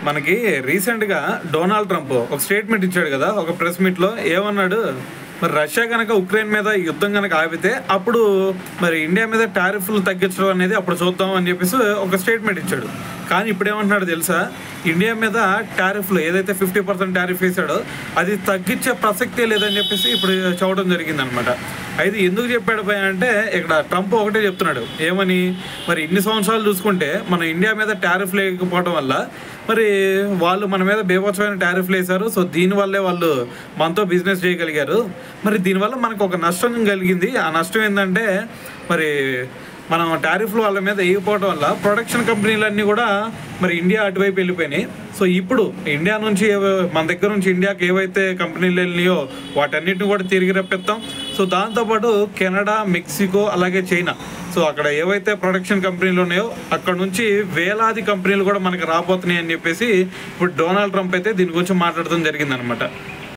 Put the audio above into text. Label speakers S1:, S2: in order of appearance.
S1: మనకి రీసెంట్గా Donald Trump ఒక స్టేట్మెంట్ ఇచ్చాడు కదా, ఒక ప్రెస్ మీట్లో. ఏమన్నాడు, మరి రష్యా కనుక ఉక్రెయిన్ మీద యుద్ధం కనుక ఆపితే అప్పుడు మరి ఇండియా మీద టారిఫ్లు తగ్గించడం అనేది అప్పుడు చూద్దాం అని చెప్పేసి ఒక స్టేట్మెంట్ ఇచ్చాడు. కానీ ఇప్పుడు ఏమంటున్నాడు తెలుసా, ఇండియా మీద టారిఫ్లు ఏదైతే 50% టారిఫ్ వేసాడో అది తగ్గించే ప్రసక్తే లేదని చెప్పేసి ఇప్పుడు చెప్పడం జరిగిందనమాట. అయితే ఎందుకు చెప్పాడు భయ అంటే, ఇక్కడ ట్రంప్ ఒకటే చెప్తున్నాడు. ఏమని, మరి ఇన్ని సంవత్సరాలు చూసుకుంటే మన ఇండియా మీద టారిఫ్ లేకపోవడం వల్ల మరి వాళ్ళు మన మీద బీభత్సమైన టారిఫ్లు వేశారు. సో దీనివల్లే వాళ్ళు మనతో బిజినెస్ చేయగలిగారు. మరి దీనివల్ల మనకు ఒక నష్టం కలిగింది. ఆ నష్టం ఏంటంటే, మరి మనం టారిఫ్లు వాళ్ళ మీద వేయకపోవడం వల్ల ప్రొడక్షన్ కంపెనీలన్నీ కూడా మరి ఇండియా అటువైపు వెళ్ళిపోయినాయి. సో ఇప్పుడు ఇండియా నుంచి మన దగ్గర నుంచి ఇండియాకి ఏవైతే కంపెనీలు వెళ్ళినాయో వాటన్నిటిని కూడా తిరిగి రప్పిస్తాం. సో దాంతోపాటు కెనడా, మెక్సికో, అలాగే చైనా, సో అక్కడ ఏవైతే ప్రొడక్షన్ కంపెనీలు ఉన్నాయో అక్కడ నుంచి వేలాది కంపెనీలు కూడా మనకి రాబోతున్నాయి అని చెప్పేసి ఇప్పుడు డొనాల్డ్ ట్రంప్ అయితే దీని గురించి మాట్లాడడం జరిగిందనమాట.